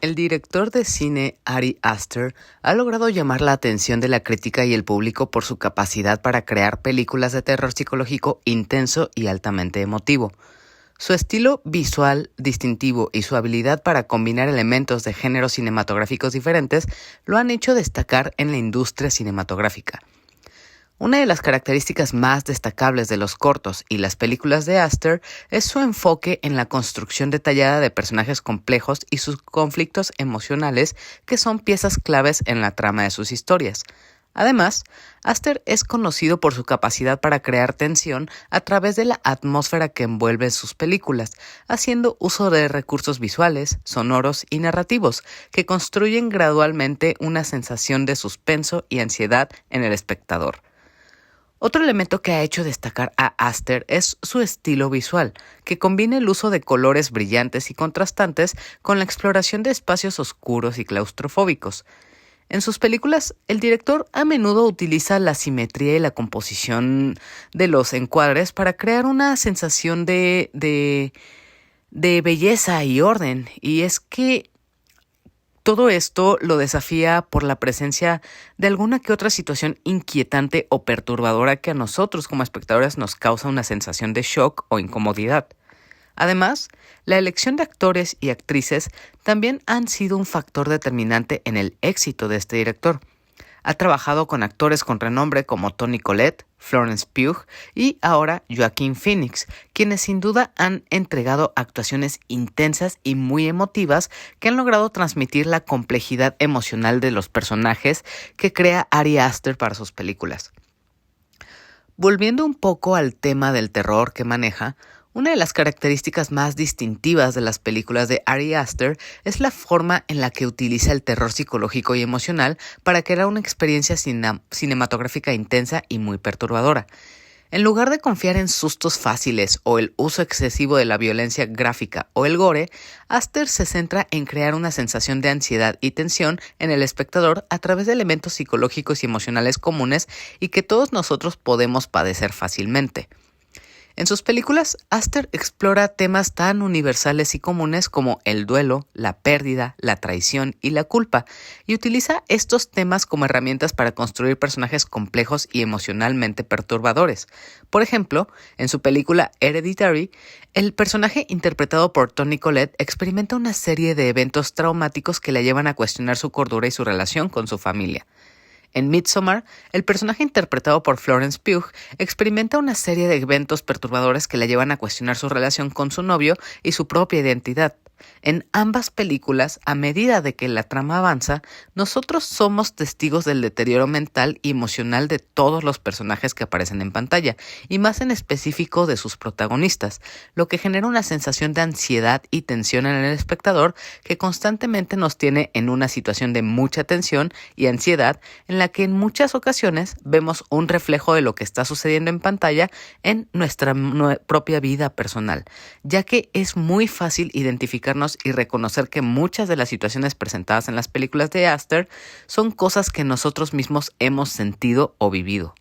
El director de cine Ari Aster ha logrado llamar la atención de la crítica y el público por su capacidad para crear películas de terror psicológico intenso y altamente emotivo. Su estilo visual distintivo y su habilidad para combinar elementos de géneros cinematográficos diferentes lo han hecho destacar en la industria cinematográfica. Una de las características más destacables de los cortos y las películas de Aster es su enfoque en la construcción detallada de personajes complejos y sus conflictos emocionales, que son piezas claves en la trama de sus historias. Además, Aster es conocido por su capacidad para crear tensión a través de la atmósfera que envuelve sus películas, haciendo uso de recursos visuales, sonoros y narrativos que construyen gradualmente una sensación de suspenso y ansiedad en el espectador. Otro elemento que ha hecho destacar a Aster es su estilo visual, que combina el uso de colores brillantes y contrastantes con la exploración de espacios oscuros y claustrofóbicos. En sus películas, el director a menudo utiliza la simetría y la composición de los encuadres para crear una sensación de belleza y orden, y es que todo esto lo desafía por la presencia de alguna que otra situación inquietante o perturbadora que a nosotros como espectadores nos causa una sensación de shock o incomodidad. Además, la elección de actores y actrices también han sido un factor determinante en el éxito de este director. Ha trabajado con actores con renombre como Toni Collette, Florence Pugh y ahora Joaquin Phoenix, quienes sin duda han entregado actuaciones intensas y muy emotivas que han logrado transmitir la complejidad emocional de los personajes que crea Ari Aster para sus películas. Volviendo un poco al tema del terror que maneja, una de las características más distintivas de las películas de Ari Aster es la forma en la que utiliza el terror psicológico y emocional para crear una experiencia cinematográfica intensa y muy perturbadora. En lugar de confiar en sustos fáciles o el uso excesivo de la violencia gráfica o el gore, Aster se centra en crear una sensación de ansiedad y tensión en el espectador a través de elementos psicológicos y emocionales comunes y que todos nosotros podemos padecer fácilmente. En sus películas, Aster explora temas tan universales y comunes como el duelo, la pérdida, la traición y la culpa, y utiliza estos temas como herramientas para construir personajes complejos y emocionalmente perturbadores. Por ejemplo, en su película Hereditary, el personaje interpretado por Toni Collette experimenta una serie de eventos traumáticos que la llevan a cuestionar su cordura y su relación con su familia. En Midsommar, el personaje interpretado por Florence Pugh experimenta una serie de eventos perturbadores que la llevan a cuestionar su relación con su novio y su propia identidad. En ambas películas, a medida de que la trama avanza, nosotros somos testigos del deterioro mental y emocional de todos los personajes que aparecen en pantalla, y más en específico de sus protagonistas, lo que genera una sensación de ansiedad y tensión en el espectador que constantemente nos tiene en una situación de mucha tensión y ansiedad, en la que en muchas ocasiones vemos un reflejo de lo que está sucediendo en pantalla en nuestra propia vida personal, ya que es muy fácil identificarnos y reconocer que muchas de las situaciones presentadas en las películas de Aster son cosas que nosotros mismos hemos sentido o vivido.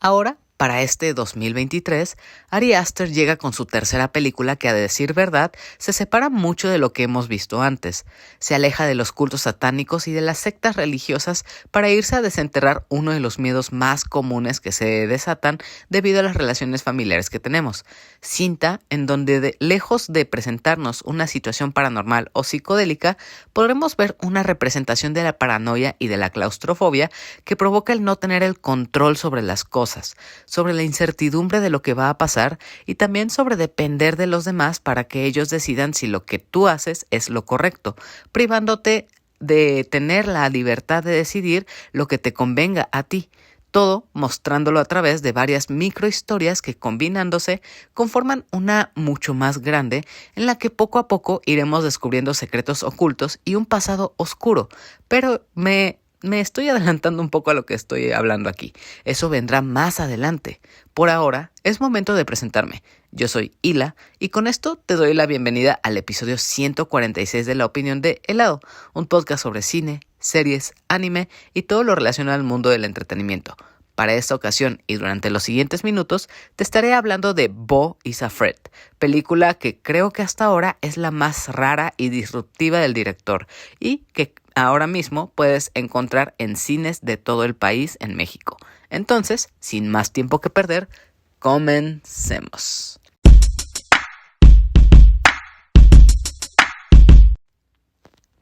Ahora, para este 2023, Ari Aster llega con su tercera película que, a decir verdad, se separa mucho de lo que hemos visto antes. Se aleja de los cultos satánicos y de las sectas religiosas para irse a desenterrar uno de los miedos más comunes que se desatan debido a las relaciones familiares que tenemos. Cinta en donde, lejos de presentarnos una situación paranormal o psicodélica, podremos ver una representación de la paranoia y de la claustrofobia que provoca el no tener el control sobre las cosas, sobre la incertidumbre de lo que va a pasar y también sobre depender de los demás para que ellos decidan si lo que tú haces es lo correcto, privándote de tener la libertad de decidir lo que te convenga a ti. Todo mostrándolo a través de varias microhistorias que, combinándose, conforman una mucho más grande en la que poco a poco iremos descubriendo secretos ocultos y un pasado oscuro. Pero me estoy adelantando un poco a lo que estoy hablando aquí. Eso vendrá más adelante. Por ahora, es momento de presentarme. Yo soy Hila y con esto te doy la bienvenida al episodio 146 de La Opinión de Helado, un podcast sobre cine, series, anime y todo lo relacionado al mundo del entretenimiento. Para esta ocasión y durante los siguientes minutos te estaré hablando de Beau is Afraid, película que creo que hasta ahora es la más rara y disruptiva del director y que ahora mismo puedes encontrar en cines de todo el país en México. Entonces, sin más tiempo que perder, comencemos.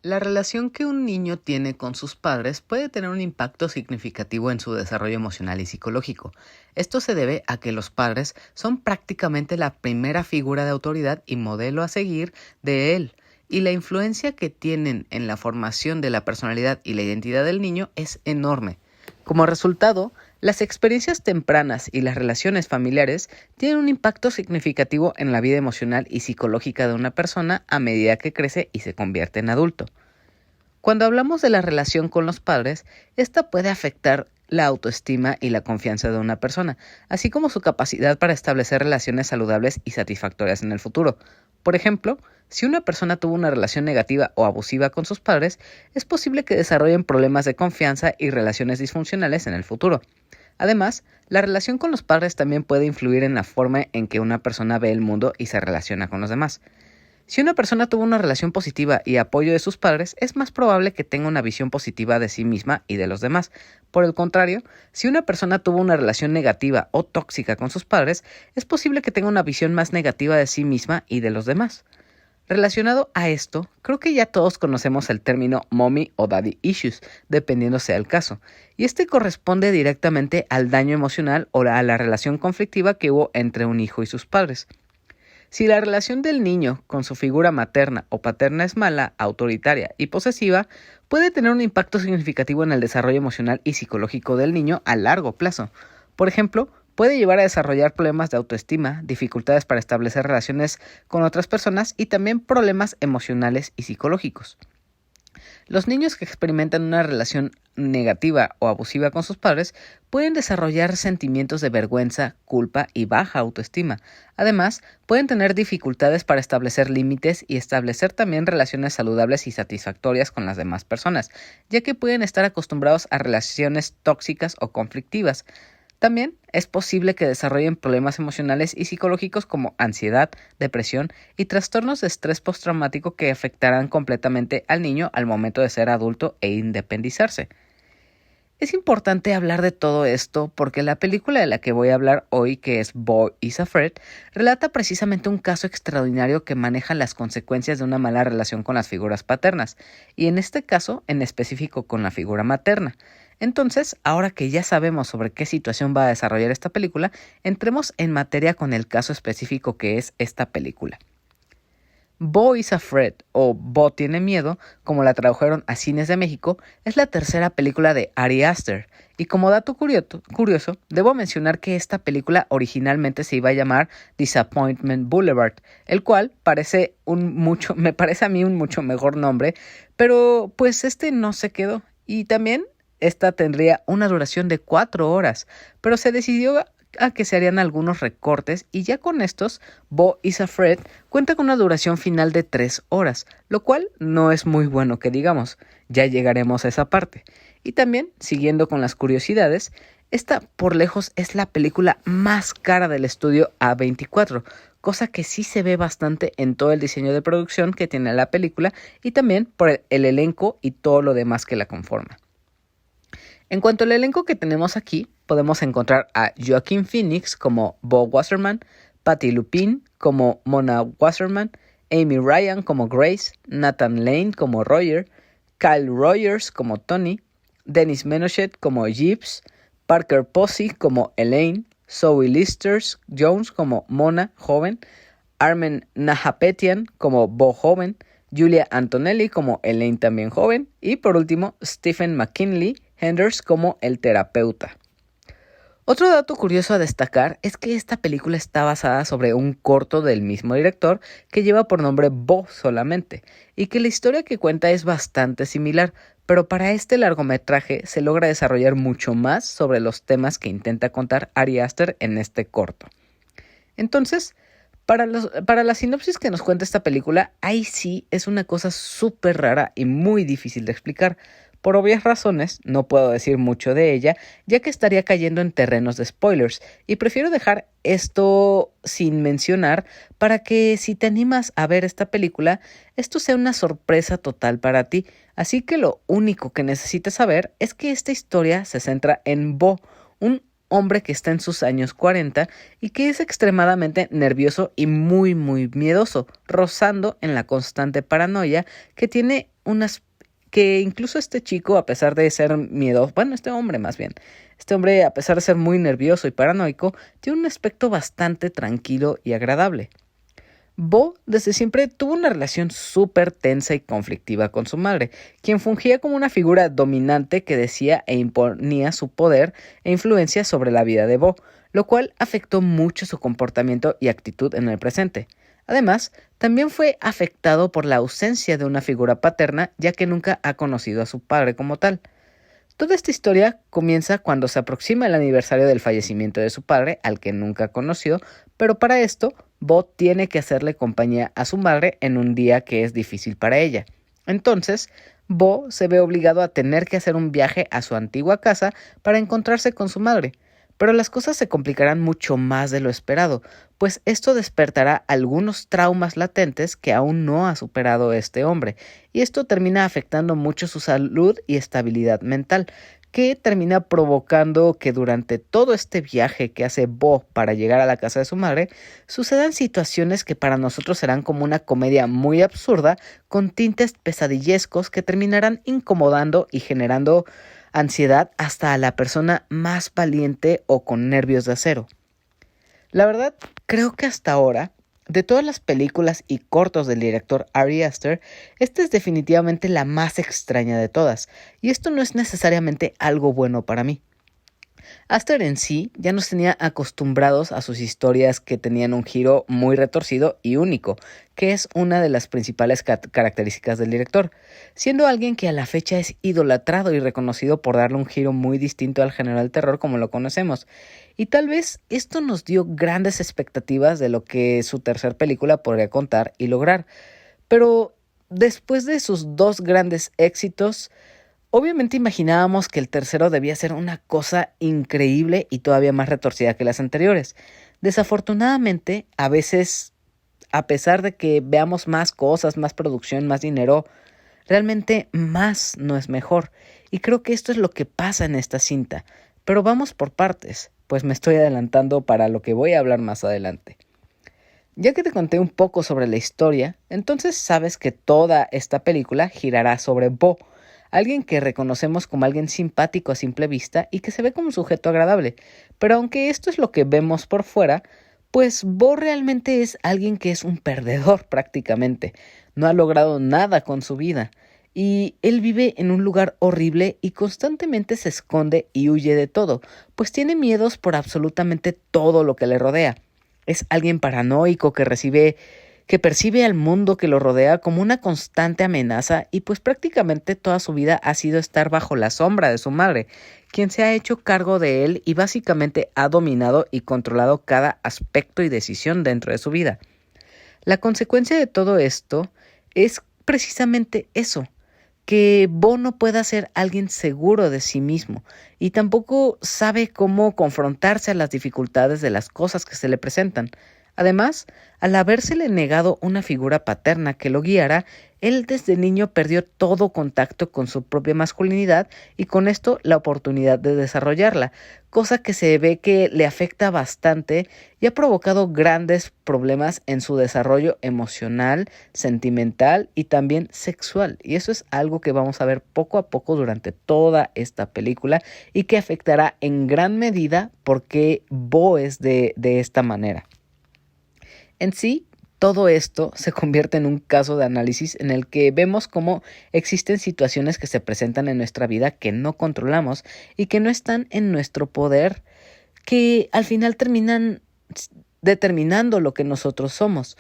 La relación que un niño tiene con sus padres puede tener un impacto significativo en su desarrollo emocional y psicológico. Esto se debe a que los padres son prácticamente la primera figura de autoridad y modelo a seguir de él, y la influencia que tienen en la formación de la personalidad y la identidad del niño es enorme. Como resultado, las experiencias tempranas y las relaciones familiares tienen un impacto significativo en la vida emocional y psicológica de una persona a medida que crece y se convierte en adulto. Cuando hablamos de la relación con los padres, esta puede afectar la autoestima y la confianza de una persona, así como su capacidad para establecer relaciones saludables y satisfactorias en el futuro. Por ejemplo, si una persona tuvo una relación negativa o abusiva con sus padres, es posible que desarrollen problemas de confianza y relaciones disfuncionales en el futuro. Además, la relación con los padres también puede influir en la forma en que una persona ve el mundo y se relaciona con los demás. Si una persona tuvo una relación positiva y apoyo de sus padres, es más probable que tenga una visión positiva de sí misma y de los demás. Por el contrario, si una persona tuvo una relación negativa o tóxica con sus padres, es posible que tenga una visión más negativa de sí misma y de los demás. Relacionado a esto, creo que ya todos conocemos el término mommy o daddy issues, dependiendo sea el caso, y este corresponde directamente al daño emocional o a la relación conflictiva que hubo entre un hijo y sus padres. Si la relación del niño con su figura materna o paterna es mala, autoritaria y posesiva, puede tener un impacto significativo en el desarrollo emocional y psicológico del niño a largo plazo. Por ejemplo, puede llevar a desarrollar problemas de autoestima, dificultades para establecer relaciones con otras personas y también problemas emocionales y psicológicos. Los niños que experimentan una relación negativa o abusiva con sus padres pueden desarrollar sentimientos de vergüenza, culpa y baja autoestima. Además, pueden tener dificultades para establecer límites y establecer también relaciones saludables y satisfactorias con las demás personas, ya que pueden estar acostumbrados a relaciones tóxicas o conflictivas. También es posible que desarrollen problemas emocionales y psicológicos como ansiedad, depresión y trastornos de estrés postraumático que afectarán completamente al niño al momento de ser adulto e independizarse. Es importante hablar de todo esto porque la película de la que voy a hablar hoy, que es Beau is Afraid, relata precisamente un caso extraordinario que maneja las consecuencias de una mala relación con las figuras paternas, y en este caso en específico con la figura materna. Entonces, ahora que ya sabemos sobre qué situación va a desarrollar esta película, entremos en materia con el caso específico que es esta película. Beau is Afraid, o Beau tiene miedo, como la tradujeron a cines de México, es la tercera película de Ari Aster. Y como dato curioso, debo mencionar que esta película originalmente se iba a llamar Disappointment Boulevard, el cual me parece a mí un mucho mejor nombre, pero pues este no se quedó. Y también esta tendría una duración de 4 horas, pero se decidió a que se harían algunos recortes y ya con estos, Beau is Afraid cuenta con una duración final de 3 horas, lo cual no es muy bueno que digamos, ya llegaremos a esa parte. Y también, siguiendo con las curiosidades, esta por lejos es la película más cara del estudio A24, cosa que sí se ve bastante en todo el diseño de producción que tiene la película y también por el elenco y todo lo demás que la conforma. En cuanto al elenco que tenemos aquí, podemos encontrar a Joaquin Phoenix como Beau Wasserman, Patti LuPone como Mona Wasserman, Amy Ryan como Grace, Nathan Lane como Roger, Kyle Rogers como Tony, Dennis Menochet como Gibbs, Parker Posey como Elaine, Zoe Lister-Jones como Mona joven, Armen Nahapetian como Beau joven, Julia Antonelli como Elaine también joven y por último Stephen McKinley Henders como el terapeuta. Otro dato curioso a destacar es que esta película está basada sobre un corto del mismo director que lleva por nombre Beau solamente, y que la historia que cuenta es bastante similar, pero para este largometraje se logra desarrollar mucho más sobre los temas que intenta contar Ari Aster en este corto. Entonces, para la sinopsis que nos cuenta esta película, ahí sí es una cosa súper rara y muy difícil de explicar, Por obvias razones, no puedo decir mucho de ella, ya que estaría cayendo en terrenos de spoilers, y prefiero dejar esto sin mencionar para que si te animas a ver esta película, esto sea una sorpresa total para ti. Así que lo único que necesitas saber es que esta historia se centra en Bo, un hombre que está en sus años 40 y que es extremadamente nervioso y muy miedoso, rozando en la constante paranoia que tiene que incluso este chico, a pesar de ser miedoso, bueno, este hombre más bien, este hombre, a pesar de ser muy nervioso y paranoico, tiene un aspecto bastante tranquilo y agradable. Bo desde siempre tuvo una relación súper tensa y conflictiva con su madre, quien fungía como una figura dominante que decía e imponía su poder e influencia sobre la vida de Bo, lo cual afectó mucho su comportamiento y actitud en el presente. Además, también fue afectado por la ausencia de una figura paterna, ya que nunca ha conocido a su padre como tal. Toda esta historia comienza cuando se aproxima el aniversario del fallecimiento de su padre, al que nunca conoció, pero para esto, Bo tiene que hacerle compañía a su madre en un día que es difícil para ella. Entonces, Bo se ve obligado a tener que hacer un viaje a su antigua casa para encontrarse con su madre. Pero las cosas se complicarán mucho más de lo esperado, pues esto despertará algunos traumas latentes que aún no ha superado este hombre, y esto termina afectando mucho su salud y estabilidad mental, que termina provocando que durante todo este viaje que hace Bo para llegar a la casa de su madre, sucedan situaciones que para nosotros serán como una comedia muy absurda, con tintes pesadillescos que terminarán incomodando y generando ansiedad hasta a la persona más valiente o con nervios de acero. La verdad, creo que hasta ahora, de todas las películas y cortos del director Ari Aster, esta es definitivamente la más extraña de todas, y esto no es necesariamente algo bueno para mí. Aster en sí ya nos tenía acostumbrados a sus historias que tenían un giro muy retorcido y único, que es una de las principales características del director, siendo alguien que a la fecha es idolatrado y reconocido por darle un giro muy distinto al género del terror como lo conocemos. Y tal vez esto nos dio grandes expectativas de lo que su tercer película podría contar y lograr. Pero después de sus dos grandes éxitos, obviamente imaginábamos que el tercero debía ser una cosa increíble y todavía más retorcida que las anteriores. Desafortunadamente, a veces, a pesar de que veamos más cosas, más producción, más dinero, realmente más no es mejor. Y creo que esto es lo que pasa en esta cinta. Pero vamos por partes, pues me estoy adelantando para lo que voy a hablar más adelante. Ya que te conté un poco sobre la historia, entonces sabes que toda esta película girará sobre Bo, alguien que reconocemos como alguien simpático a simple vista y que se ve como un sujeto agradable. Pero aunque esto es lo que vemos por fuera, pues Bo realmente es alguien que es un perdedor prácticamente. No ha logrado nada con su vida. Y él vive en un lugar horrible y constantemente se esconde y huye de todo, pues tiene miedos por absolutamente todo lo que le rodea. Es alguien paranoico que percibe al mundo que lo rodea como una constante amenaza y pues prácticamente toda su vida ha sido estar bajo la sombra de su madre, quien se ha hecho cargo de él y básicamente ha dominado y controlado cada aspecto y decisión dentro de su vida. La consecuencia de todo esto es precisamente eso, que Bo no pueda ser alguien seguro de sí mismo y tampoco sabe cómo confrontarse a las dificultades de las cosas que se le presentan. Además, al habérsele negado una figura paterna que lo guiara, él desde niño perdió todo contacto con su propia masculinidad y con esto la oportunidad de desarrollarla, cosa que se ve que le afecta bastante y ha provocado grandes problemas en su desarrollo emocional, sentimental y también sexual. Y eso es algo que vamos a ver poco a poco durante toda esta película y que afectará en gran medida por qué Bo es de esta manera. En sí, todo esto se convierte en un caso de análisis en el que vemos cómo existen situaciones que se presentan en nuestra vida que no controlamos y que no están en nuestro poder, que al final terminan determinando lo que nosotros somos,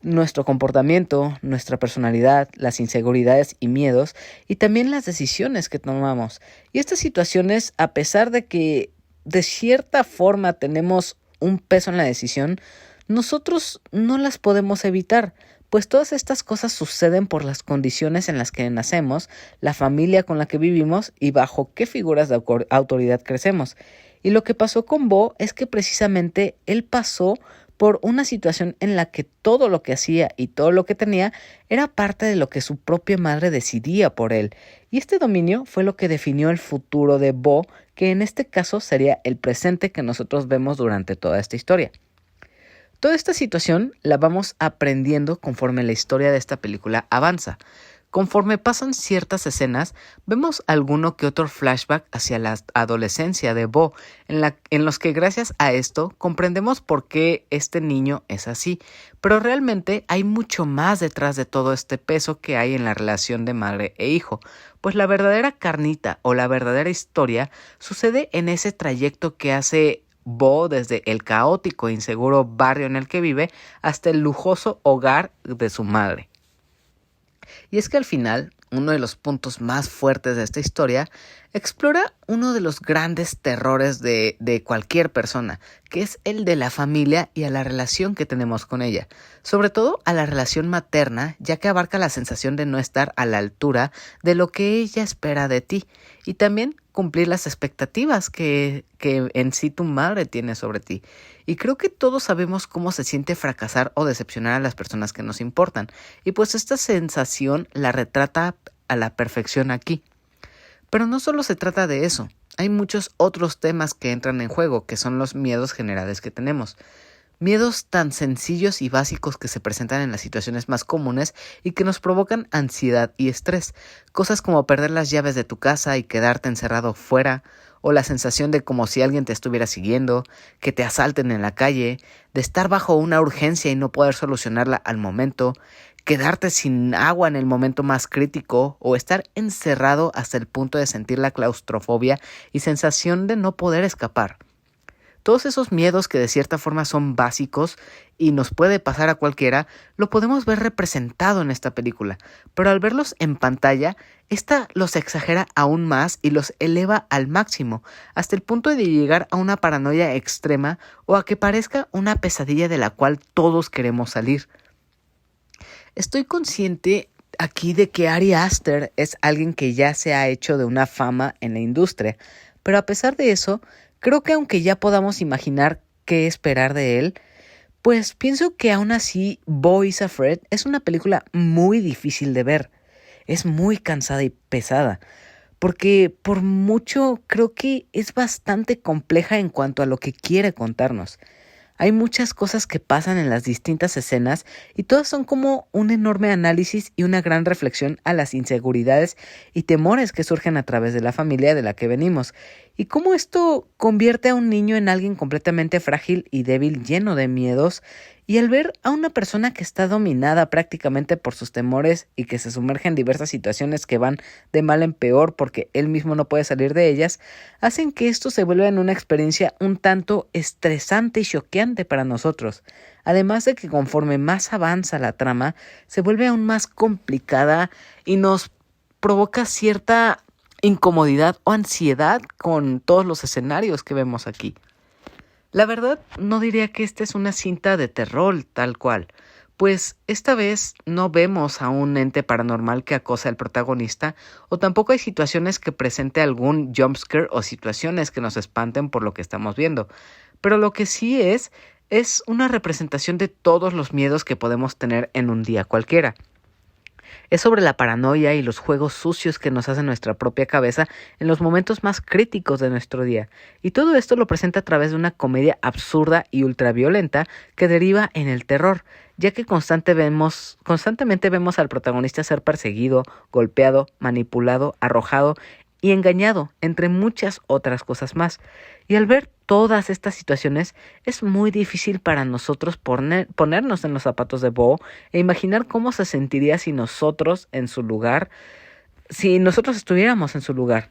nuestro comportamiento, nuestra personalidad, las inseguridades y miedos y también las decisiones que tomamos. Y estas situaciones, a pesar de que de cierta forma tenemos un peso en la decisión, nosotros no las podemos evitar, pues todas estas cosas suceden por las condiciones en las que nacemos, la familia con la que vivimos y bajo qué figuras de autoridad crecemos. Y lo que pasó con Bo es que precisamente él pasó por una situación en la que todo lo que hacía y todo lo que tenía era parte de lo que su propia madre decidía por él. Y este dominio fue lo que definió el futuro de Bo, que en este caso sería el presente que nosotros vemos durante toda esta historia. Toda esta situación la vamos aprendiendo conforme la historia de esta película avanza. Conforme pasan ciertas escenas, vemos alguno que otro flashback hacia la adolescencia de Bo, en los que gracias a esto comprendemos por qué este niño es así. Pero realmente hay mucho más detrás de todo este peso que hay en la relación de madre e hijo, pues la verdadera carnita o la verdadera historia sucede en ese trayecto que hace Bo desde el caótico e inseguro barrio en el que vive hasta el lujoso hogar de su madre. Y es que al final, uno de los puntos más fuertes de esta historia explora uno de los grandes terrores de cualquier persona, que es el de la familia y a la relación que tenemos con ella. Sobre todo a la relación materna, ya que abarca la sensación de no estar a la altura de lo que ella espera de ti. Y también cumplir las expectativas que en sí tu madre tiene sobre ti. Y creo que todos sabemos cómo se siente fracasar o decepcionar a las personas que nos importan. Y pues esta sensación la retrata a la perfección aquí. Pero no solo se trata de eso. Hay muchos otros temas que entran en juego, que son los miedos generales que tenemos. Miedos tan sencillos y básicos que se presentan en las situaciones más comunes y que nos provocan ansiedad y estrés. Cosas como perder las llaves de tu casa y quedarte encerrado fuera, o la sensación de como si alguien te estuviera siguiendo, que te asalten en la calle, de estar bajo una urgencia y no poder solucionarla al momento, quedarte sin agua en el momento más crítico o estar encerrado hasta el punto de sentir la claustrofobia y sensación de no poder escapar. Todos esos miedos que de cierta forma son básicos y nos puede pasar a cualquiera, lo podemos ver representado en esta película, pero al verlos en pantalla, esta los exagera aún más y los eleva al máximo, hasta el punto de llegar a una paranoia extrema o a que parezca una pesadilla de la cual todos queremos salir. Estoy consciente aquí de que Ari Aster es alguien que ya se ha hecho de una fama en la industria, pero a pesar de eso, creo que aunque ya podamos imaginar qué esperar de él, pues pienso que aún así Beau is Afraid es una película muy difícil de ver. Es muy cansada y pesada, porque por mucho creo que es bastante compleja en cuanto a lo que quiere contarnos. Hay muchas cosas que pasan en las distintas escenas y todas son como un enorme análisis y una gran reflexión a las inseguridades y temores que surgen a través de la familia de la que venimos y cómo esto convierte a un niño en alguien completamente frágil y débil, lleno de miedos, y al ver a una persona que está dominada prácticamente por sus temores y que se sumerge en diversas situaciones que van de mal en peor porque él mismo no puede salir de ellas, hacen que esto se vuelva en una experiencia un tanto estresante y choqueante para nosotros. Además de que conforme más avanza la trama, se vuelve aún más complicada y nos provoca cierta incomodidad o ansiedad con todos los escenarios que vemos aquí. La verdad, no diría que esta es una cinta de terror tal cual, pues esta vez no vemos a un ente paranormal que acosa al protagonista, o tampoco hay situaciones que presente algún jumpscare o situaciones que nos espanten por lo que estamos viendo. Pero lo que sí es una representación de todos los miedos que podemos tener en un día cualquiera. Es sobre la paranoia y los juegos sucios que nos hace nuestra propia cabeza en los momentos más críticos de nuestro día. Y todo esto lo presenta a través de una comedia absurda y ultraviolenta que deriva en el terror, ya que constantemente vemos al protagonista ser perseguido, golpeado, manipulado, arrojado y engañado, entre muchas otras cosas más. Y al ver todas estas situaciones, es muy difícil para nosotros ponernos en los zapatos de Beau e imaginar cómo se sentiría si nosotros estuviéramos en su lugar.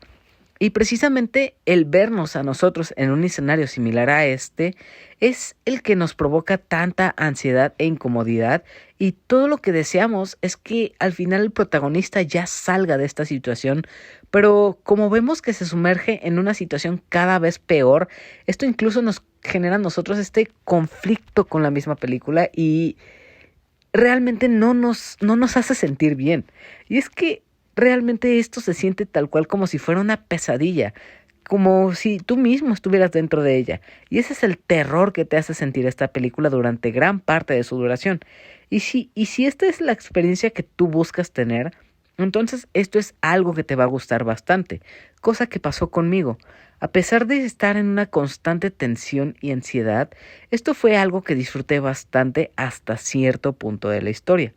Y precisamente el vernos a nosotros en un escenario similar a este es el que nos provoca tanta ansiedad e incomodidad, y todo lo que deseamos es que al final el protagonista ya salga de esta situación, pero como vemos que se sumerge en una situación cada vez peor, esto incluso nos genera a nosotros este conflicto con la misma película y realmente no nos hace sentir bien. Y es que realmente esto se siente tal cual como si fuera una pesadilla, como si tú mismo estuvieras dentro de ella. Y ese es el terror que te hace sentir esta película durante gran parte de su duración. Y si esta es la experiencia que tú buscas tener, entonces esto es algo que te va a gustar bastante, cosa que pasó conmigo. A pesar de estar en una constante tensión y ansiedad, esto fue algo que disfruté bastante hasta cierto punto de la historia.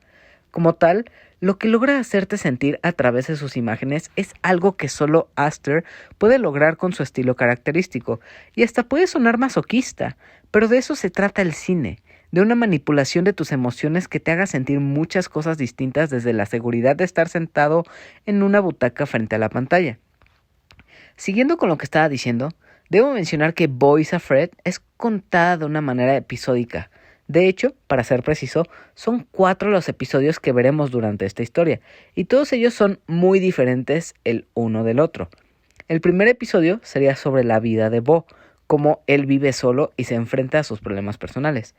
Como tal, lo que logra hacerte sentir a través de sus imágenes es algo que solo Aster puede lograr con su estilo característico, y hasta puede sonar masoquista, pero de eso se trata el cine, de una manipulación de tus emociones que te haga sentir muchas cosas distintas desde la seguridad de estar sentado en una butaca frente a la pantalla. Siguiendo con lo que estaba diciendo, debo mencionar que Boys Afraid es contada de una manera episódica. De hecho, para ser preciso, son 4 los episodios que veremos durante esta historia, y todos ellos son muy diferentes el uno del otro. El primer episodio sería sobre la vida de Bo, cómo él vive solo y se enfrenta a sus problemas personales.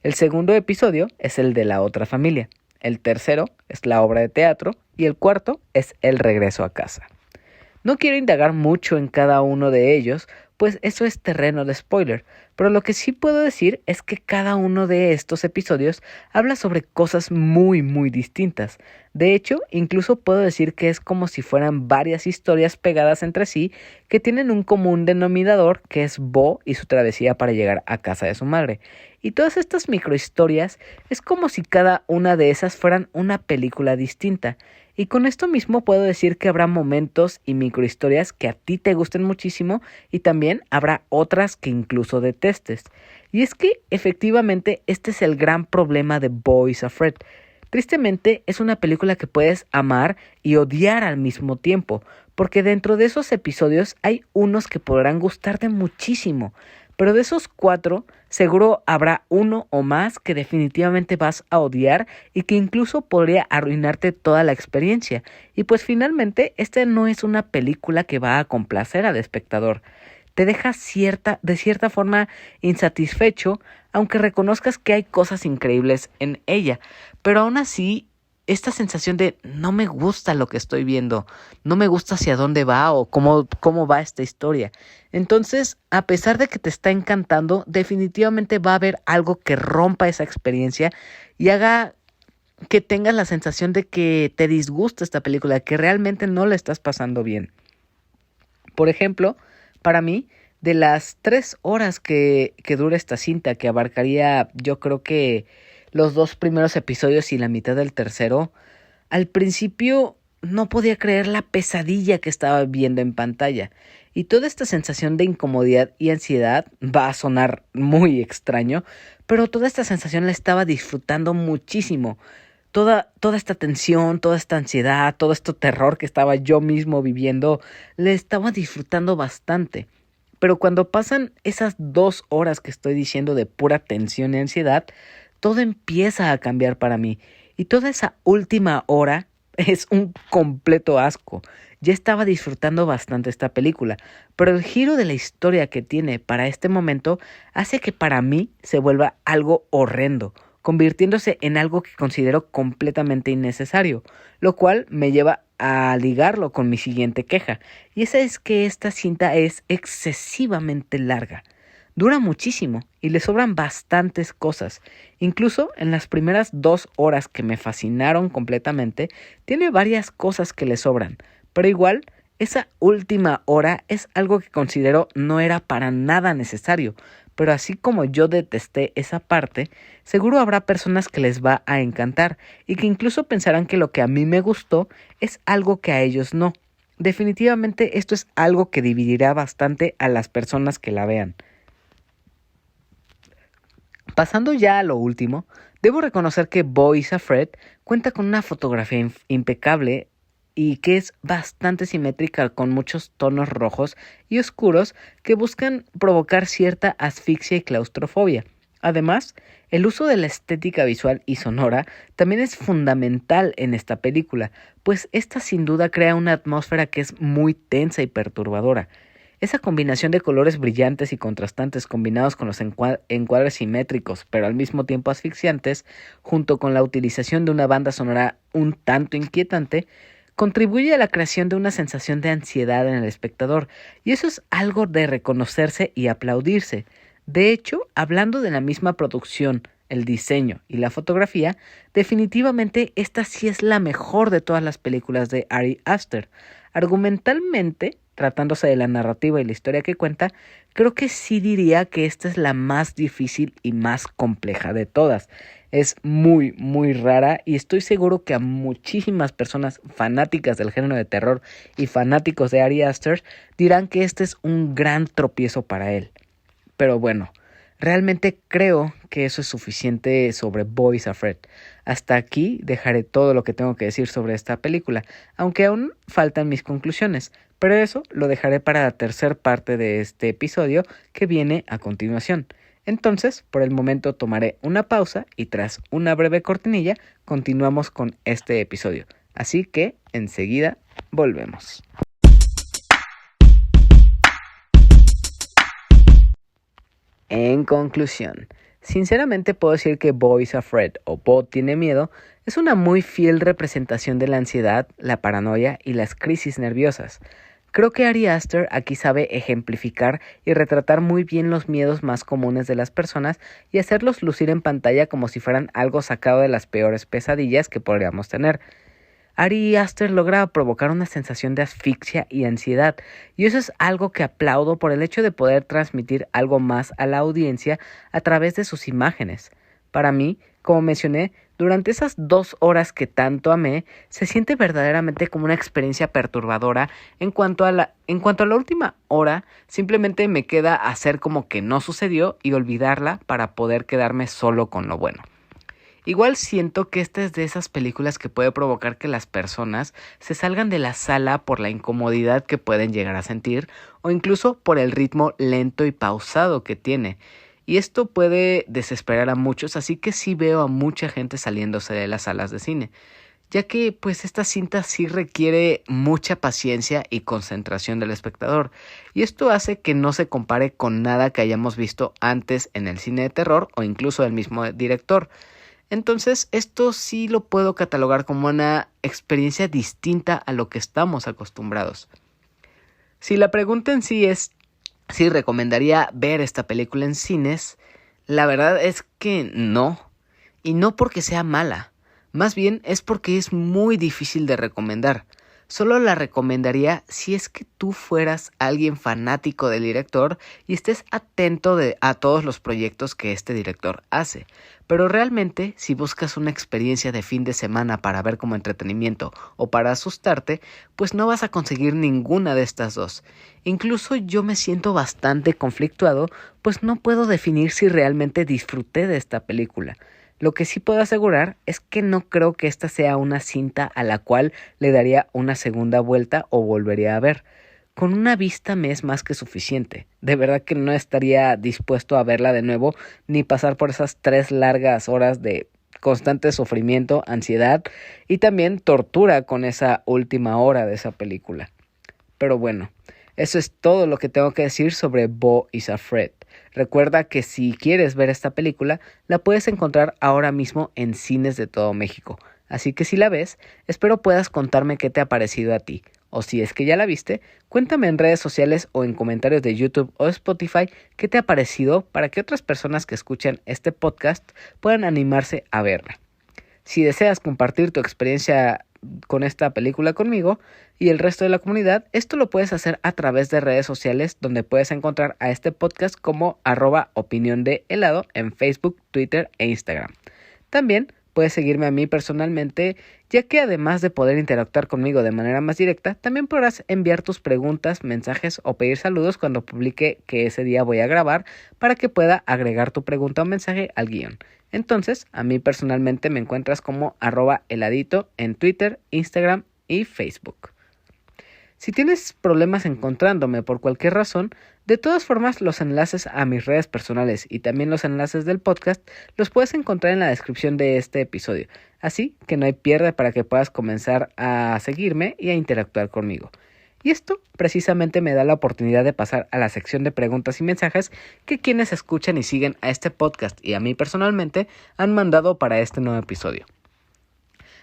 El segundo episodio es el de la otra familia. El tercero es la obra de teatro y el cuarto es el regreso a casa. No quiero indagar mucho en cada uno de ellos, pues eso es terreno de spoiler, pero lo que sí puedo decir es que cada uno de estos episodios habla sobre cosas muy distintas. De hecho, incluso puedo decir que es como si fueran varias historias pegadas entre sí que tienen un común denominador, que es Bo y su travesía para llegar a casa de su madre. Y todas estas microhistorias es como si cada una de esas fueran una película distinta. Y con esto mismo puedo decir que habrá momentos y microhistorias que a ti te gusten muchísimo y también habrá otras que incluso detestes. Y es que efectivamente este es el gran problema de Boys Afraid. Tristemente es una película que puedes amar y odiar al mismo tiempo, porque dentro de esos episodios hay unos que podrán gustarte muchísimo, pero de esos 4 seguro habrá uno o más que definitivamente vas a odiar y que incluso podría arruinarte toda la experiencia. Y pues finalmente esta no es una película que va a complacer al espectador. Te deja de cierta forma insatisfecho, aunque reconozcas que hay cosas increíbles en ella, pero aún así esta sensación de no me gusta lo que estoy viendo, no me gusta hacia dónde va o cómo va esta historia. Entonces, a pesar de que te está encantando, definitivamente va a haber algo que rompa esa experiencia y haga que tengas la sensación de que te disgusta esta película, que realmente no la estás pasando bien. Por ejemplo, para mí, de las 3 horas que dura esta cinta, que abarcaría yo creo que los 2 primeros episodios y la mitad del tercero, al principio no podía creer la pesadilla que estaba viendo en pantalla. Y toda esta sensación de incomodidad y ansiedad va a sonar muy extraño, pero toda esta sensación la estaba disfrutando muchísimo. Toda esta tensión, toda esta ansiedad, todo este terror que estaba yo mismo viviendo, le estaba disfrutando bastante. Pero cuando pasan esas 2 horas que estoy diciendo de pura tensión y ansiedad, todo empieza a cambiar para mí. Y toda esa última hora es un completo asco. Ya estaba disfrutando bastante esta película, pero el giro de la historia que tiene para este momento hace que para mí se vuelva algo horrendo, convirtiéndose en algo que considero completamente innecesario, lo cual me lleva a ligarlo con mi siguiente queja, y esa es que esta cinta es excesivamente larga. Dura muchísimo y le sobran bastantes cosas. Incluso en las primeras 2 horas que me fascinaron completamente, tiene varias cosas que le sobran, pero igual esa última hora es algo que considero no era para nada necesario. Pero así como yo detesté esa parte, seguro habrá personas que les va a encantar y que incluso pensarán que lo que a mí me gustó es algo que a ellos no. Definitivamente esto es algo que dividirá bastante a las personas que la vean. Pasando ya a lo último, debo reconocer que Boys Afraid cuenta con una fotografía impecable y que es bastante simétrica con muchos tonos rojos y oscuros que buscan provocar cierta asfixia y claustrofobia. Además, el uso de la estética visual y sonora también es fundamental en esta película, pues esta sin duda crea una atmósfera que es muy tensa y perturbadora. Esa combinación de colores brillantes y contrastantes combinados con los encuadres simétricos, pero al mismo tiempo asfixiantes, junto con la utilización de una banda sonora un tanto inquietante, contribuye a la creación de una sensación de ansiedad en el espectador, y eso es algo de reconocerse y aplaudirse. De hecho, hablando de la misma producción, el diseño y la fotografía, definitivamente esta sí es la mejor de todas las películas de Ari Aster. Argumentalmente, tratándose de la narrativa y la historia que cuenta, creo que sí diría que esta es la más difícil y más compleja de todas. Es muy, muy rara y estoy seguro que a muchísimas personas fanáticas del género de terror y fanáticos de Ari Aster dirán que este es un gran tropiezo para él. Pero bueno, realmente creo que eso es suficiente sobre Boys Afraid. Hasta aquí dejaré todo lo que tengo que decir sobre esta película, aunque aún faltan mis conclusiones, pero eso lo dejaré para la tercera parte de este episodio que viene a continuación. Entonces, por el momento tomaré una pausa y tras una breve cortinilla continuamos con este episodio. Así que enseguida volvemos. En conclusión, sinceramente puedo decir que Boys Afraid o Bo tiene miedo es una muy fiel representación de la ansiedad, la paranoia y las crisis nerviosas. Creo que Ari Aster aquí sabe ejemplificar y retratar muy bien los miedos más comunes de las personas y hacerlos lucir en pantalla como si fueran algo sacado de las peores pesadillas que podríamos tener. Ari Aster logra provocar una sensación de asfixia y ansiedad, y eso es algo que aplaudo por el hecho de poder transmitir algo más a la audiencia a través de sus imágenes. Para mí, como mencioné, durante esas 2 horas que tanto amé, se siente verdaderamente como una experiencia perturbadora. En cuanto a la última hora, simplemente me queda hacer como que no sucedió y olvidarla para poder quedarme solo con lo bueno. Igual siento que esta es de esas películas que puede provocar que las personas se salgan de la sala por la incomodidad que pueden llegar a sentir o incluso por el ritmo lento y pausado que tiene. Y esto puede desesperar a muchos, así que sí veo a mucha gente saliéndose de las salas de cine, ya que pues esta cinta sí requiere mucha paciencia y concentración del espectador, y esto hace que no se compare con nada que hayamos visto antes en el cine de terror o incluso del mismo director. Entonces, esto sí lo puedo catalogar como una experiencia distinta a lo que estamos acostumbrados. Si la pregunta en sí es si recomendaría ver esta película en cines, la verdad es que no. Y no porque sea mala, más bien es porque es muy difícil de recomendar. Solo la recomendaría si es que tú fueras alguien fanático del director y estés atento a todos los proyectos que este director hace. Pero realmente, si buscas una experiencia de fin de semana para ver como entretenimiento o para asustarte, pues no vas a conseguir ninguna de estas dos. Incluso yo me siento bastante conflictuado, pues no puedo definir si realmente disfruté de esta película. Lo que sí puedo asegurar es que no creo que esta sea una cinta a la cual le daría una segunda vuelta o volvería a ver. Con una vista me es más que suficiente. De verdad que no estaría dispuesto a verla de nuevo ni pasar por esas 3 largas horas de constante sufrimiento, ansiedad y también tortura con esa última hora de esa película. Pero bueno, eso es todo lo que tengo que decir sobre Boys Afraid. Recuerda que si quieres ver esta película, la puedes encontrar ahora mismo en cines de todo México. Así que si la ves, espero puedas contarme qué te ha parecido a ti. O si es que ya la viste, cuéntame en redes sociales o en comentarios de YouTube o Spotify qué te ha parecido para que otras personas que escuchan este podcast puedan animarse a verla. Si deseas compartir tu experiencia con esta película conmigo y el resto de la comunidad, esto lo puedes hacer a través de redes sociales donde puedes encontrar a este podcast como @opiniondehelado en Facebook, Twitter e Instagram. También puedes seguirme a mí personalmente, ya que además de poder interactuar conmigo de manera más directa, también podrás enviar tus preguntas, mensajes o pedir saludos cuando publique que ese día voy a grabar para que pueda agregar tu pregunta o mensaje al guión. Entonces, a mí personalmente me encuentras como @heladito en Twitter, Instagram y Facebook. Si tienes problemas encontrándome por cualquier razón, de todas formas los enlaces a mis redes personales y también los enlaces del podcast los puedes encontrar en la descripción de este episodio, así que no hay pierde para que puedas comenzar a seguirme y a interactuar conmigo. Y esto precisamente me da la oportunidad de pasar a la sección de preguntas y mensajes que quienes escuchan y siguen a este podcast y a mí personalmente han mandado para este nuevo episodio.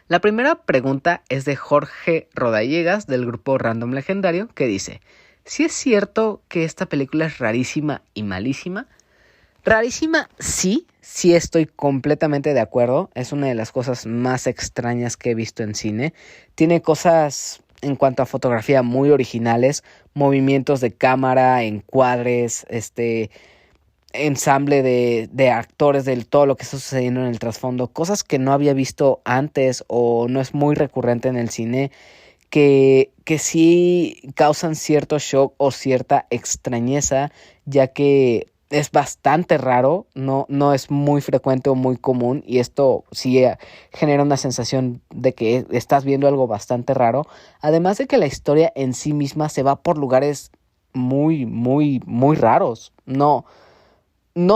La primera pregunta es de Jorge Rodallegas del grupo Random Legendario, que dice: ¿sí es cierto que esta película es rarísima y malísima? Rarísima, sí estoy completamente de acuerdo. Es una de las cosas más extrañas que he visto en cine. Tiene cosas en cuanto a fotografía muy originales, movimientos de cámara, encuadres, ensamble de actores, de todo lo que está sucediendo en el trasfondo, cosas que no había visto antes o no es muy recurrente en el cine, que sí causan cierto shock o cierta extrañeza, ya que es bastante raro, no es muy frecuente o muy común, y esto sí genera una sensación de que estás viendo algo bastante raro, además de que la historia en sí misma se va por lugares muy, muy, muy raros. No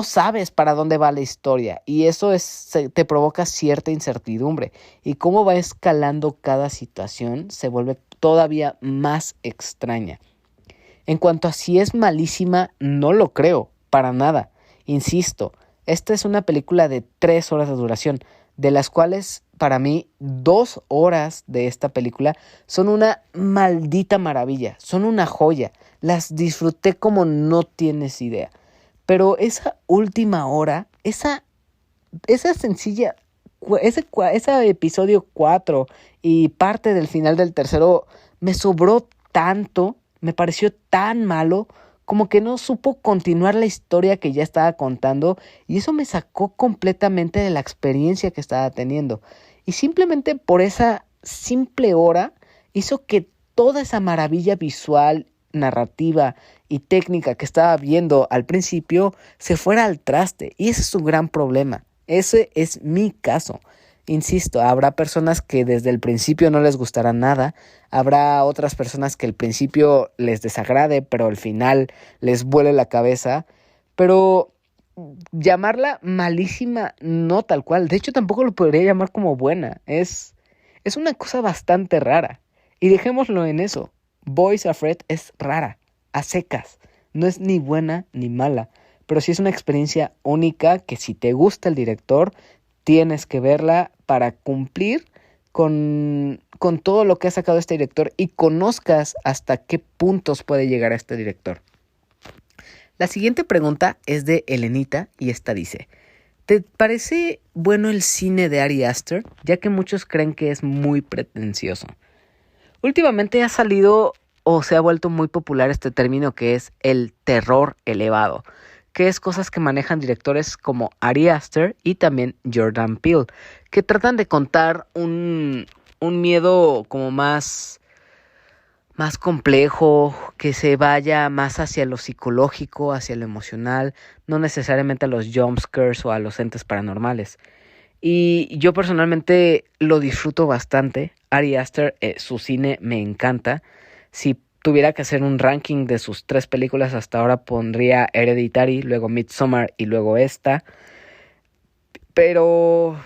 sabes para dónde va la historia y eso te provoca cierta incertidumbre, y cómo va escalando cada situación se vuelve todavía más extraña. En cuanto a si es malísima, no lo creo, para nada. Insisto, esta es una película de 3 horas de duración, de las cuales para mí 2 horas de esta película son una maldita maravilla, son una joya, las disfruté como no tienes idea. Pero esa última hora, esa sencilla, ese episodio 4 y parte del final del tercero me sobró tanto, me pareció tan malo, como que no supo continuar la historia que ya estaba contando, y eso me sacó completamente de la experiencia que estaba teniendo. Y simplemente por esa simple hora hizo que toda esa maravilla visual, narrativa y técnica que estaba viendo al principio se fuera al traste, y ese es un gran problema. Ese es mi caso. Insisto, habrá personas que desde el principio no les gustará nada, habrá otras personas que al principio les desagrade, pero al final les vuele la cabeza, pero llamarla malísima no tal cual. De hecho, tampoco lo podría llamar como buena. Es una cosa bastante rara. Y dejémoslo en eso. Boys Afraid es rara, a secas. No es ni buena ni mala, pero sí es una experiencia única que, si te gusta el director, tienes que verla para cumplir con todo lo que ha sacado este director y conozcas hasta qué puntos puede llegar a este director. La siguiente pregunta es de Elenita y esta dice: ¿te parece bueno el cine de Ari Aster? Ya que muchos creen que es muy pretencioso. Últimamente ha salido o se ha vuelto muy popular este término que es el terror elevado, que es cosas que manejan directores como Ari Aster y también Jordan Peele, que tratan de contar un miedo como más complejo, que se vaya más hacia lo psicológico, hacia lo emocional, no necesariamente a los jumpscares o a los entes paranormales. Y yo personalmente lo disfruto bastante. Ari Aster, su cine me encanta. Si tuviera que hacer un ranking de sus 3 películas hasta ahora, pondría Hereditary, luego Midsommar y luego esta. Pero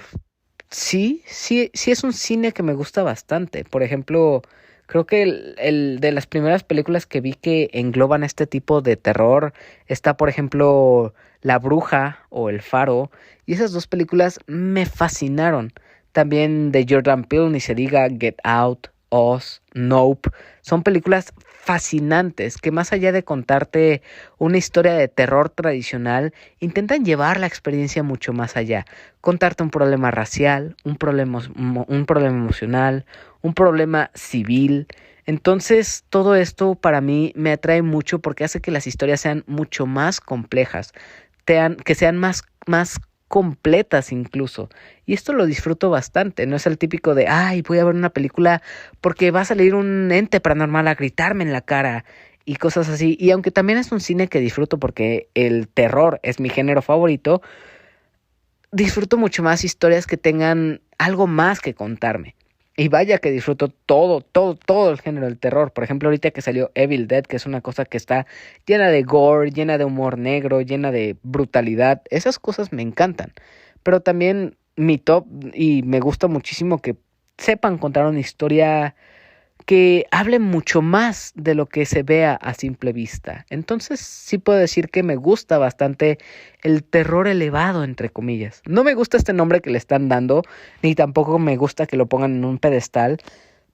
sí es un cine que me gusta bastante. Por ejemplo, creo que el de las primeras películas que vi que engloban este tipo de terror está, por ejemplo, La Bruja o El Faro, y esas 2 películas me fascinaron. También de Jordan Peele, ni se diga, Get Out, Us, Nope. Son películas fascinantes que, más allá de contarte una historia de terror tradicional, intentan llevar la experiencia mucho más allá. Contarte un problema racial, un problema emocional, un problema civil. Entonces, todo esto para mí me atrae mucho porque hace que las historias sean mucho más complejas, que sean más completas incluso. Y esto lo disfruto bastante. No es el típico de, ay, voy a ver una película porque va a salir un ente paranormal a gritarme en la cara y cosas así. Y aunque también es un cine que disfruto porque el terror es mi género favorito, disfruto mucho más historias que tengan algo más que contarme. Y vaya que disfruto todo el género del terror. Por ejemplo, ahorita que salió Evil Dead, que es una cosa que está llena de gore, llena de humor negro, llena de brutalidad. Esas cosas me encantan. Pero también mi top, y me gusta muchísimo que sepan contar una historia que hable mucho más de lo que se vea a simple vista. Entonces sí puedo decir que me gusta bastante el terror elevado, entre comillas. No me gusta este nombre que le están dando, ni tampoco me gusta que lo pongan en un pedestal,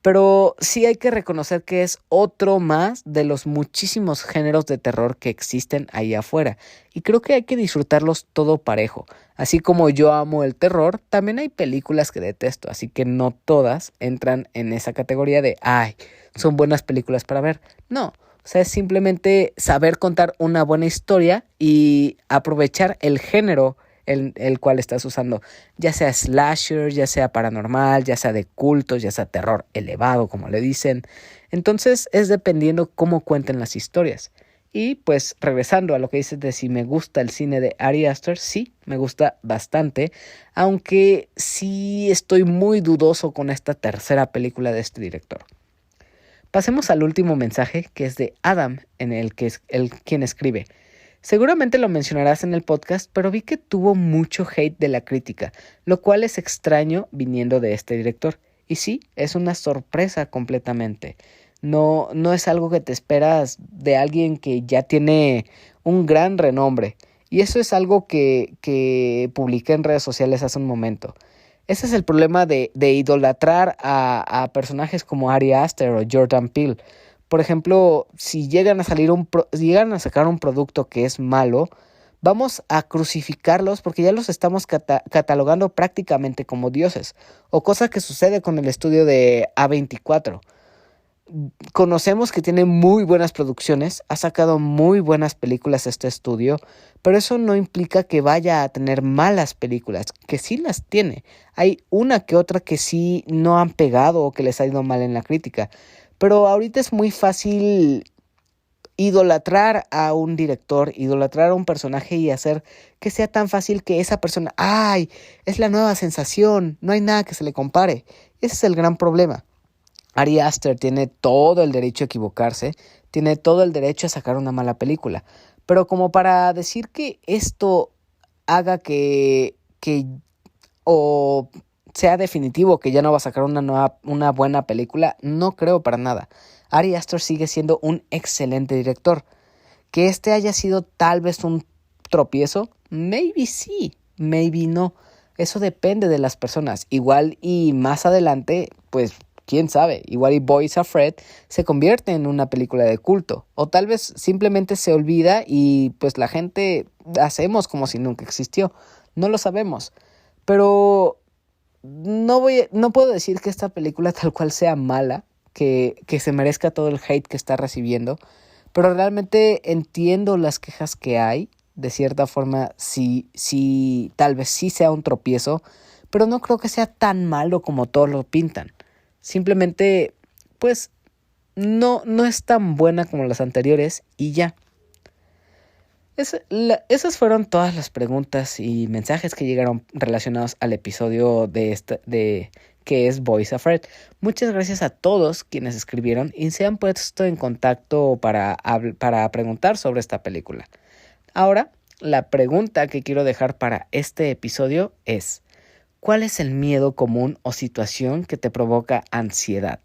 pero sí hay que reconocer que es otro más de los muchísimos géneros de terror que existen ahí afuera. Y creo que hay que disfrutarlos todo parejo. Así como yo amo el terror, también hay películas que detesto. Así que no todas entran en esa categoría de, ay, son buenas películas para ver. No, o sea, es simplemente saber contar una buena historia y aprovechar el género el cual estás usando, ya sea slasher, ya sea paranormal, ya sea de cultos, ya sea terror elevado, como le dicen. Entonces es dependiendo cómo cuenten las historias. Y pues regresando a lo que dices de si me gusta el cine de Ari Aster, sí, me gusta bastante, aunque sí estoy muy dudoso con esta tercera película de este director. Pasemos al último mensaje, que es de Adam, en el que es quien escribe: seguramente lo mencionarás en el podcast, pero vi que tuvo mucho hate de la crítica, lo cual es extraño viniendo de este director. Y sí, es una sorpresa completamente. No es algo que te esperas de alguien que ya tiene un gran renombre. Y eso es algo que publiqué en redes sociales hace un momento. Ese es el problema de idolatrar a personajes como Ari Aster o Jordan Peele. Por ejemplo, si llegan a sacar un producto que es malo, vamos a crucificarlos porque ya los estamos catalogando prácticamente como dioses. O cosa que sucede con el estudio de A24. Conocemos que tiene muy buenas producciones, ha sacado muy buenas películas este estudio, pero eso no implica que vaya a tener malas películas, que sí las tiene. Hay una que otra que sí no han pegado o que les ha ido mal en la crítica. Pero ahorita es muy fácil idolatrar a un director, idolatrar a un personaje y hacer que sea tan fácil que esa persona, ¡ay! Es la nueva sensación, no hay nada que se le compare. Ese es el gran problema. Ari Aster tiene todo el derecho a equivocarse, tiene todo el derecho a sacar una mala película. Pero como para decir que esto haga que o sea definitivo que ya no va a sacar una buena película, no creo para nada. Ari Aster sigue siendo un excelente director. Que este haya sido tal vez un tropiezo, maybe sí, maybe no. Eso depende de las personas. Igual y más adelante, pues quién sabe, igual y Boys Afraid se convierte en una película de culto. O tal vez simplemente se olvida y pues la gente hacemos como si nunca existió. No lo sabemos. Pero no puedo decir que esta película tal cual sea mala, que se merezca todo el hate que está recibiendo, pero realmente entiendo las quejas que hay. De cierta forma, sí, tal vez sí sea un tropiezo, pero no creo que sea tan malo como todos lo pintan. Simplemente, pues, no es tan buena como las anteriores y ya. Esas fueron todas las preguntas y mensajes que llegaron relacionados al episodio de que es Boys Afraid. Muchas gracias a todos quienes escribieron y se han puesto en contacto para preguntar sobre esta película. Ahora, la pregunta que quiero dejar para este episodio es: ¿cuál es el miedo común o situación que te provoca ansiedad?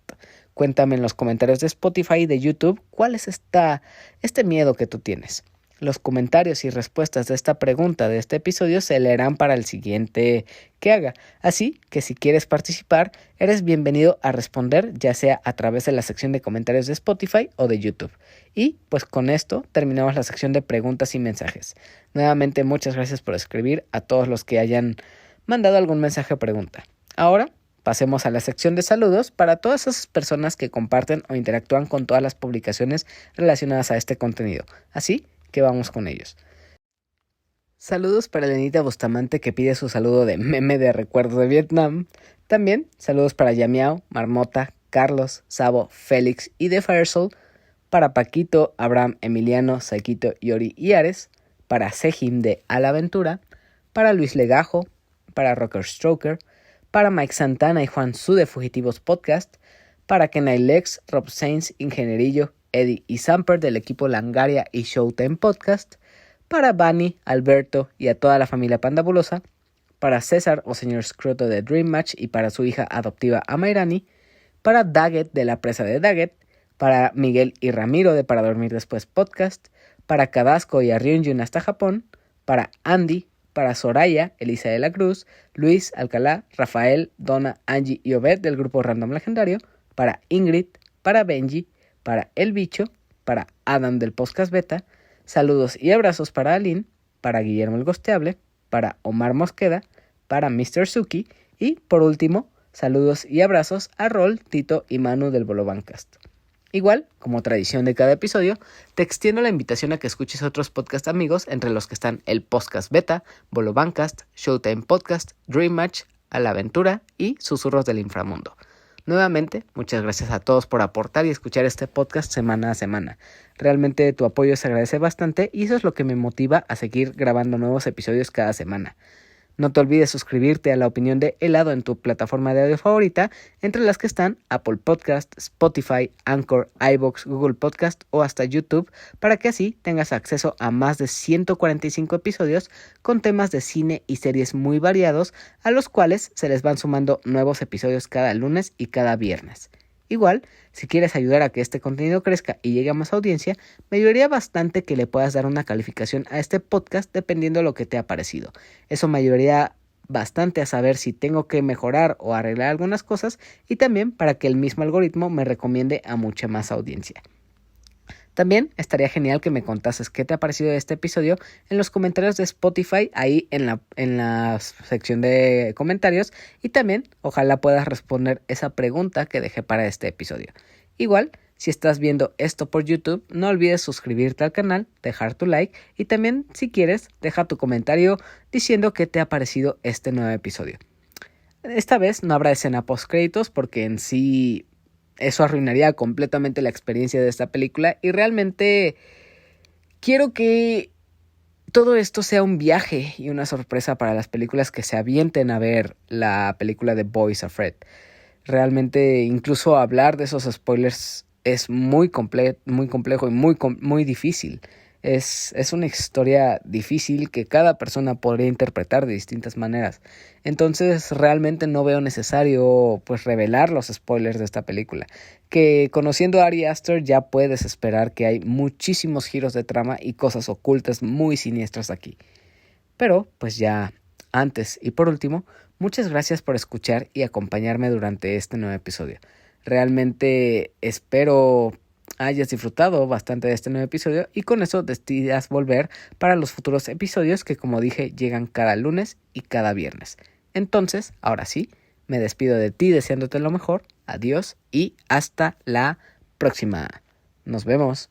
Cuéntame en los comentarios de Spotify y de YouTube cuál es este miedo que tú tienes. Los comentarios y respuestas de esta pregunta de este episodio se leerán para el siguiente que haga. Así que si quieres participar, eres bienvenido a responder, ya sea a través de la sección de comentarios de Spotify o de YouTube. Y pues con esto terminamos la sección de preguntas y mensajes. Nuevamente muchas gracias por escribir a todos los que hayan mandado algún mensaje o pregunta. Ahora pasemos a la sección de saludos para todas esas personas que comparten o interactúan con todas las publicaciones relacionadas a este contenido. Así que vamos con ellos. Saludos para Lenita Bustamante, que pide su saludo de meme de recuerdo de Vietnam. También saludos para Yamiao, Marmota, Carlos, Sabo, Félix y de Firesoul. Para Paquito, Abraham, Emiliano, Saquito, Yori y Ares. Para Sejim de A la Aventura. Para Luis Legajo. Para Rocker Stroker. Para Mike Santana y Juan Su de Fugitivos Podcast. Para Kenai Lex, Rob Sainz, Ingenierillo, Eddie y Samper del equipo Langaria y Showtime Podcast. Para Bunny, Alberto y a toda la familia Pandabulosa. Para César o señor Scroto de Dream Match y para su hija adoptiva Amairani. para Daggett de La Presa de Daggett, para Miguel y Ramiro de Para Dormir Después Podcast, para Cadasco y Ryunjun hasta Japón, para Andy, para Soraya, Elisa de la Cruz, Luis, Alcalá, Rafael, Donna, Angie y Obed del grupo Random Legendario, para Ingrid, para Benji, para El Bicho, para Adam del Podcast Beta, saludos y abrazos para Aline, para Guillermo el Gosteable, para Omar Mosqueda, para Mr. Suki y, por último, saludos y abrazos a Rol, Tito y Manu del Bolobancast. Igual, como tradición de cada episodio, te extiendo la invitación a que escuches otros podcast amigos, entre los que están el Podcast Beta, Bolobancast, Showtime Podcast, Dream Match, A la Aventura y Susurros del Inframundo. Nuevamente, muchas gracias a todos por aportar y escuchar este podcast semana a semana. Realmente tu apoyo se agradece bastante y eso es lo que me motiva a seguir grabando nuevos episodios cada semana. No te olvides suscribirte a La Opinión de Helado en tu plataforma de audio favorita, entre las que están Apple Podcast, Spotify, Anchor, iVoox, Google Podcast o hasta YouTube, para que así tengas acceso a más de 145 episodios con temas de cine y series muy variados, a los cuales se les van sumando nuevos episodios cada lunes y cada viernes. Igual, si quieres ayudar a que este contenido crezca y llegue a más audiencia, me ayudaría bastante que le puedas dar una calificación a este podcast dependiendo de lo que te ha parecido. Eso me ayudaría bastante a saber si tengo que mejorar o arreglar algunas cosas y también para que el mismo algoritmo me recomiende a mucha más audiencia. También estaría genial que me contases qué te ha parecido este episodio en los comentarios de Spotify, ahí en la sección de comentarios, y también ojalá puedas responder esa pregunta que dejé para este episodio. Igual, si estás viendo esto por YouTube, no olvides suscribirte al canal, dejar tu like y también, si quieres, deja tu comentario diciendo qué te ha parecido este nuevo episodio. Esta vez no habrá escena post créditos porque en sí eso arruinaría completamente la experiencia de esta película y realmente quiero que todo esto sea un viaje y una sorpresa para las películas que se avienten a ver la película de Boys Afraid. Realmente incluso hablar de esos spoilers es muy complejo y muy difícil. Es una historia difícil que cada persona podría interpretar de distintas maneras. Entonces realmente no veo necesario revelar los spoilers de esta película. Que conociendo a Ari Aster ya puedes esperar que hay muchísimos giros de trama y cosas ocultas muy siniestras aquí. Pero ya antes y por último, muchas gracias por escuchar y acompañarme durante este nuevo episodio. Realmente espero hayas disfrutado bastante de este nuevo episodio y con eso decidas volver para los futuros episodios que, como dije, llegan cada lunes y cada viernes. Entonces, ahora sí, me despido de ti deseándote lo mejor. Adiós y hasta la próxima. Nos vemos.